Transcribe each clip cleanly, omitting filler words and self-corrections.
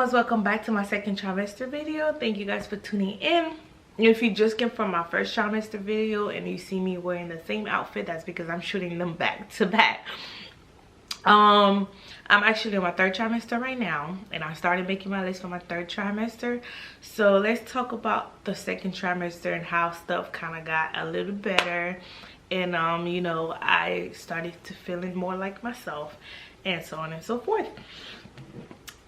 loves, welcome back to my second trimester video. Thank you guys for tuning in. If you just came from my first trimester video and you see me wearing the same outfit, that's because I'm shooting them back to back. I'm actually in my third trimester right now, and I started making my list for my third trimester. So let's talk about the second trimester and how stuff kind of got a little better, and you know, I started to feeling more like myself, and so on and so forth.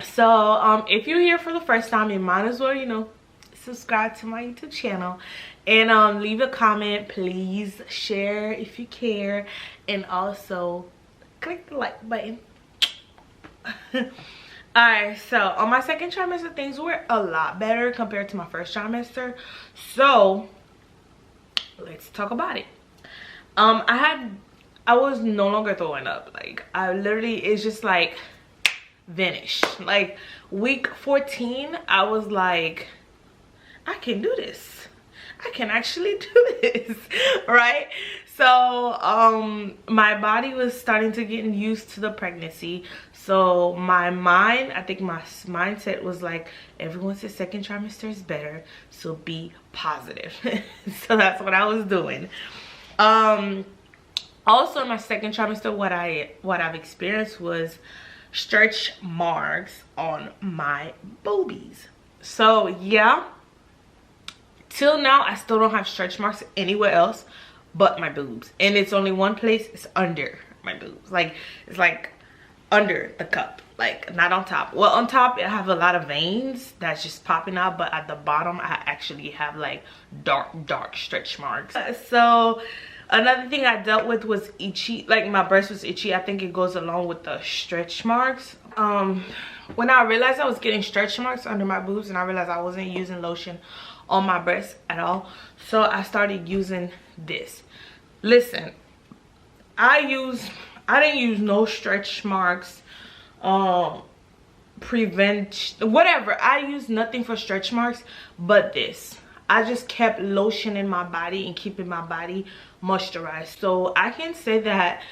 So if you're here for the first time, you might as well, you know, subscribe to my YouTube channel and leave a comment. Please share if you care, and also click the like button. Alright, so on my second trimester, things were a lot better compared to my first trimester, so let's talk about it. I was no longer throwing up. Like, I literally, it's just like vanished. Like week 14, I was like, I can do this. I can actually do this, right? So my body was starting to get used to the pregnancy. So my mind, I think my mindset was like, everyone says second trimester is better, so be positive. So that's what I was doing. Also in my second trimester, what I've experienced was stretch marks on my boobies. So yeah, till now I still don't have stretch marks anywhere else but my boobs, and it's only one place. It's under my boobs. Like, it's like under the cup, like not on top. Well, on top I have a lot of veins that's just popping out, but at the bottom I actually have like dark stretch marks. So another thing I dealt with was itchy. Like, my breast was itchy. I think it goes along with the stretch marks. When I realized I was getting stretch marks under my boobs, and I realized I wasn't using lotion on my breast at all, so I started using this. Listen, I didn't use no stretch marks, prevent whatever. I used nothing for stretch marks but this. I just kept lotioning my body and keeping my body moisturized. So I can say that,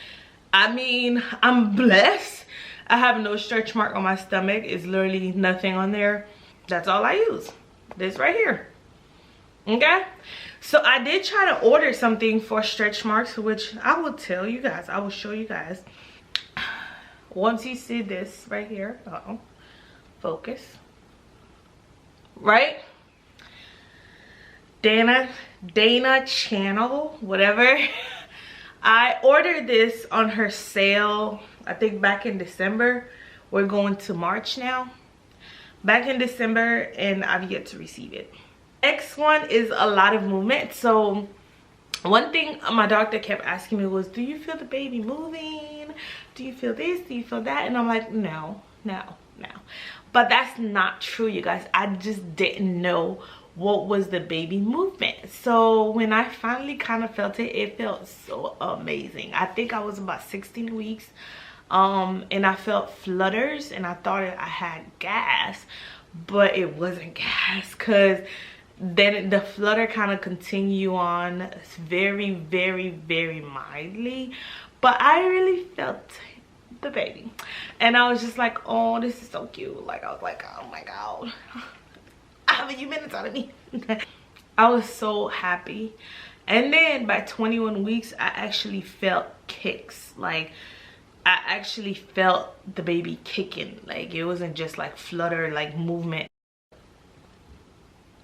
I mean, I'm blessed. I have no stretch mark on my stomach. It's literally nothing on there. That's all I use. This right here. Okay? So I did try to order something for stretch marks, which I will tell you guys. I will show you guys. Once you see this right here. Focus. Right? Dana channel, whatever. I ordered this on her sale, I think back in December. We're going to March now. Back in December, and I've yet to receive it. Next one is a lot of movement. So one thing my doctor kept asking me was, do you feel the baby moving? Do you feel this? Do you feel that? And I'm like, no. But that's not true, you guys. I just didn't know what was the baby movement. So when I finally kind of felt it, it felt so amazing. I think I was about 16 weeks, and I felt flutters, and I thought I had gas, but it wasn't gas, because then the flutter kind of continue on very mildly, but I really felt the baby, and I was just like, oh, this is so cute. Like, I was like, oh my god, I have a few minutes out of me. I was so happy. And then by 21 weeks, I actually felt kicks. Like, I actually felt the baby kicking. Like, it wasn't just like flutter, like movement.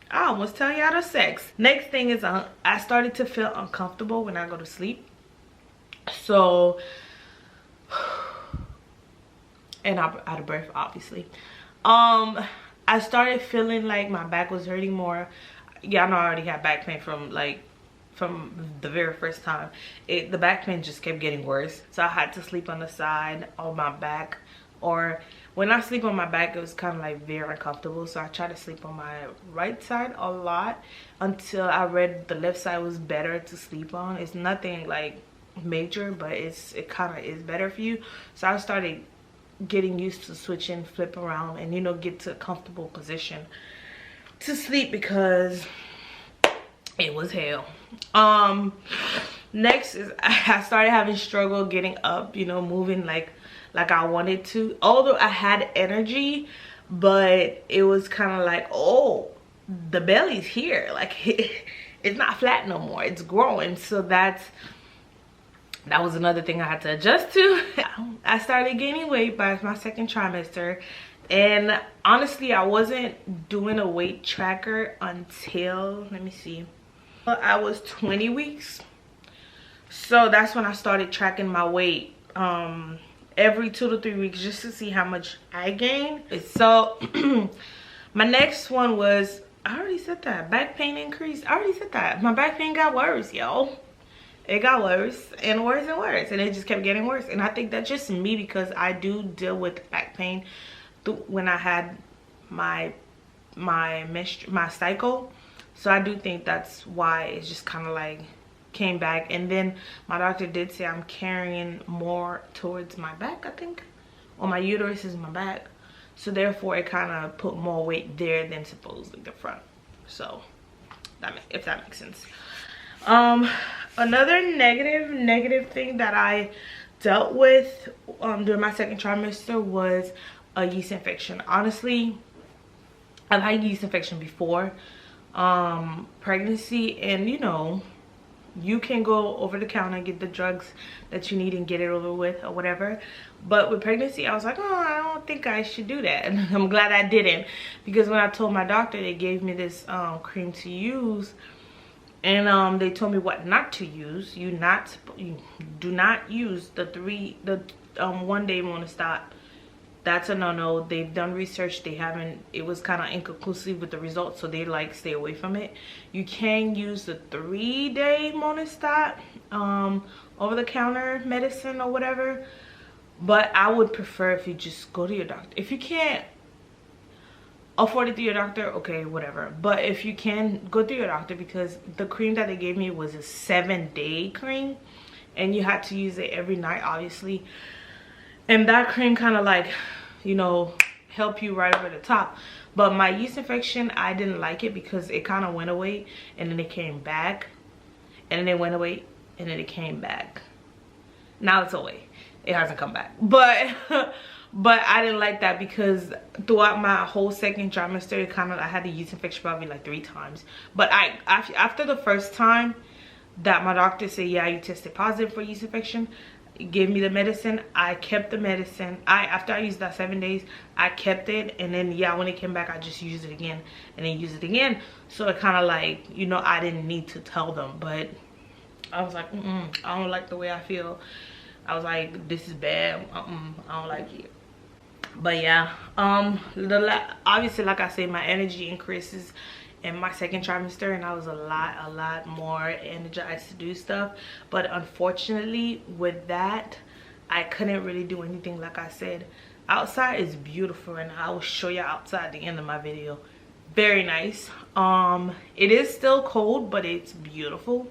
I almost tell you out of sex. Next thing is I started to feel uncomfortable when I go to sleep. So, and I'm out of breath, obviously. I started feeling like my back was hurting more. Yeah, I know I already had back pain from the very first time. The back pain just kept getting worse. So I had to sleep on the side of my back, or when I sleep on my back, it was kind of like very uncomfortable. So I tried to sleep on my right side a lot until I read the left side was better to sleep on. It's nothing like major, but it kind of is better for you. So I started getting used to switching, flip around, and, you know, get to a comfortable position to sleep, because it was hell. Next is I started having struggle getting up, you know, moving like I wanted to. Although I had energy, but it was kind of like, oh, the belly's here, like it's not flat no more, it's growing. So that was another thing I had to adjust to. I started gaining weight by my second trimester, and honestly I wasn't doing a weight tracker until, let me see, I was 20 weeks. So that's when I started tracking my weight every 2 to 3 weeks, just to see how much I gained. So my next one was, I already said that, back pain increased. I already said that. My back pain got worse, yo. It got worse and worse and worse, and it just kept getting worse. And I think that's just me, because I do deal with back pain when I had my cycle. So I do think that's why it's just kind of like came back. And then my doctor did say I'm carrying more towards my back, I think, or my uterus is my back, so therefore it kind of put more weight there than supposedly the front. So if that makes sense. Another negative thing that I dealt with during my second trimester was a yeast infection. Honestly, I've had yeast infection before pregnancy, and you know, you can go over the counter and get the drugs that you need and get it over with or whatever. But with pregnancy, I was like, oh, I don't think I should do that. And I'm glad I didn't, because when I told my doctor, they gave me this cream to use, and they told me what not to use. You do not use the 1 day monostat. That's a no-no. They've done research. They haven't, it was kind of inconclusive with the results, so they like stay away from it. You can use the 3-day monostat, over-the-counter medicine or whatever, but I would prefer if you just go to your doctor. If you can't afford it through your doctor, okay, whatever. But if you can, go through your doctor, because the cream that they gave me was a 7-day cream, and you had to use it every night, obviously. And that cream kind of like, you know, help you right over the top. But my yeast infection, I didn't like it because it kind of went away and then it came back, and then it went away and then it came back. Now it's away. It hasn't come back. But I didn't like that, because throughout my whole second trimester, it kind of, I had the yeast infection probably like 3 times. But after the first time that my doctor said, yeah, you tested positive for yeast infection, gave me the medicine, I kept the medicine. After I used that 7 days, I kept it, and then yeah, when it came back, I just used it again and then used it again. So it kind of like, you know, I didn't need to tell them, but I was like, I don't like the way I feel. I was like, this is bad. I don't like it. But yeah, obviously, like I said, my energy increases in my second trimester, and I was a lot more energized to do stuff. But unfortunately with that, I couldn't really do anything. Like I said, outside is beautiful, and I will show you outside at the end of my video. Very nice. It is still cold, but it's beautiful,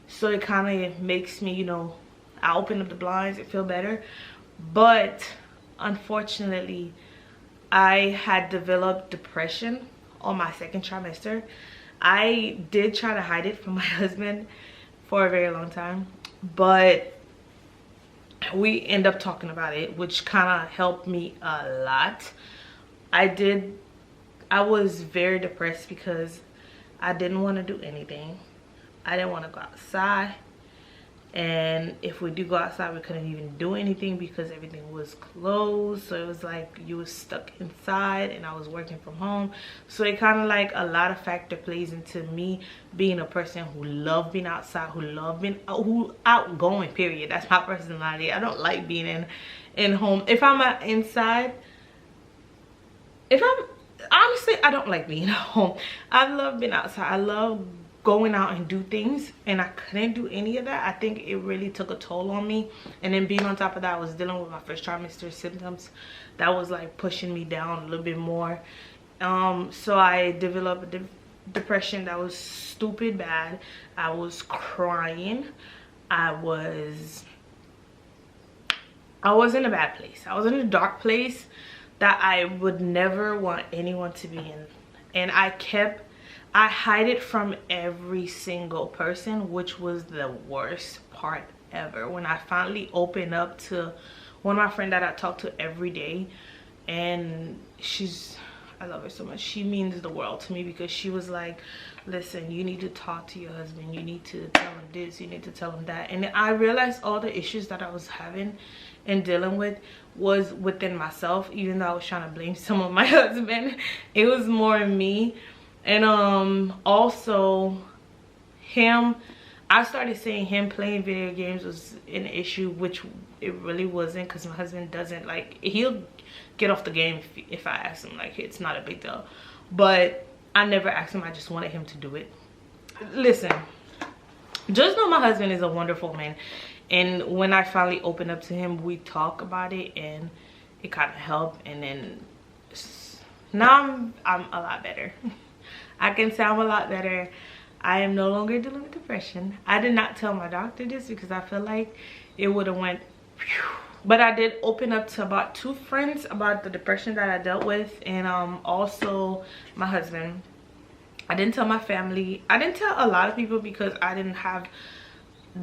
so it kind of makes me, you know, I open up the blinds, it feel better. But unfortunately, I had developed depression on my second trimester. I did try to hide it from my husband for a very long time, but we end up talking about it, which kind of helped me a lot. I was very depressed because I didn't want to do anything. I didn't want to go outside, and if we do go outside, we couldn't even do anything because everything was closed. So it was like you was stuck inside, and I was working from home. So it kind of like a lot of factor plays into me being a person who love being outside, who outgoing, period. That's my personality. I don't like being in home. If I'm inside, honestly, I don't like being at home. I love being outside. I love going out and do things, and I couldn't do any of that. I think it really took a toll on me. And then being on top of that, I was dealing with my first trimester symptoms that was like pushing me down a little bit more. So I developed a depression that was stupid bad. I was crying. I was in a bad place. I was in a dark place that I would never want anyone to be in. And I hide it from every single person, which was the worst part ever. When I finally opened up to one of my friends that I talk to every day, and I love her so much. She means the world to me, because she was like, listen, you need to talk to your husband, you need to tell him this, you need to tell him that. And I realized all the issues that I was having and dealing with was within myself, even though I was trying to blame some of my husband. It was more in me. And also him, I started saying him playing video games was an issue, which it really wasn't, because my husband doesn't, like, he'll get off the game if I ask him. Like, it's not a big deal. But I never asked him, I just wanted him to do it. Listen, just know my husband is a wonderful man, and when I finally open up to him, we talk about it, and it kind of helped. And then now I'm a lot better. I can say I'm a lot better. I am no longer dealing with depression. I did not tell my doctor this because I feel like it would have went phew. But I did open up to about 2 friends about the depression that I dealt with, and also my husband. I didn't tell my family. I didn't tell a lot of people because I didn't have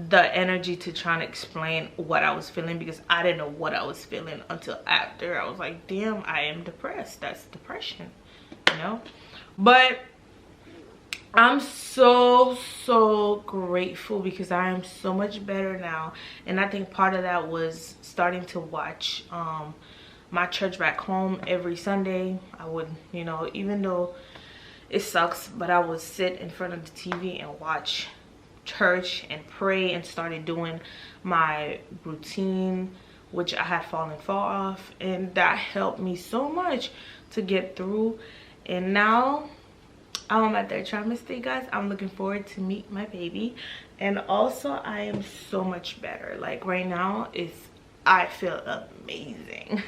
the energy to try and explain what I was feeling, because I didn't know what I was feeling until after. I was like, damn, I am depressed. That's depression, you know? But I'm so grateful, because I am so much better now. And I think part of that was starting to watch my church back home every Sunday. I would, you know, even though it sucks, but I would sit in front of the TV and watch church and pray, and started doing my routine, which I had fallen far off, and that helped me so much to get through. And now I'm at their trimester, you guys. I'm looking forward to meet my baby. And also I am so much better. Like right now I feel amazing.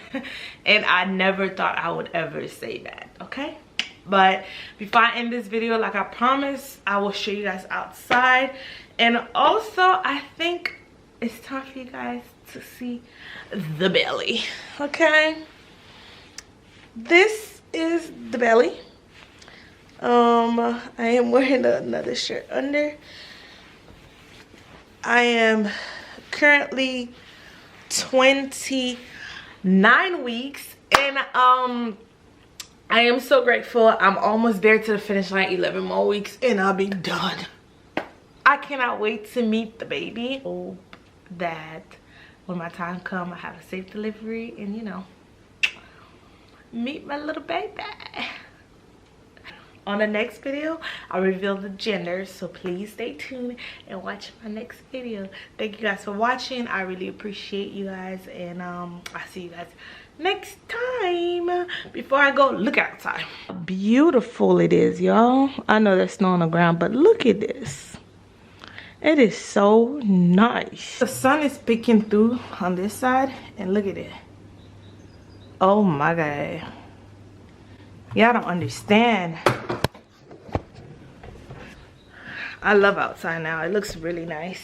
And I never thought I would ever say that, okay? But before I end this video, like I promised, I will show you guys outside. And also I think it's time for you guys to see the belly, okay? This is the belly. I am wearing another shirt under. I am currently 29 weeks, and I am so grateful. I'm almost there to the finish line. 11 more weeks and I'll be done. I cannot wait to meet the baby. Hope that when my time comes, I have a safe delivery and, you know, meet my little baby. On the next video, I'll reveal the gender, so please stay tuned and watch my next video. Thank you guys for watching. I really appreciate you guys, and I'll see you guys next time. Before I go, look outside. Beautiful it is, y'all. I know there's snow on the ground, but look at this. It is so nice. The sun is peeking through on this side, and look at it. Oh my God. Y'all don't understand. I love outside now. It looks really nice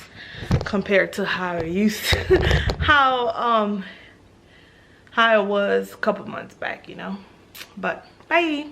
compared to how it used to, how it was a couple months back, you know. But bye.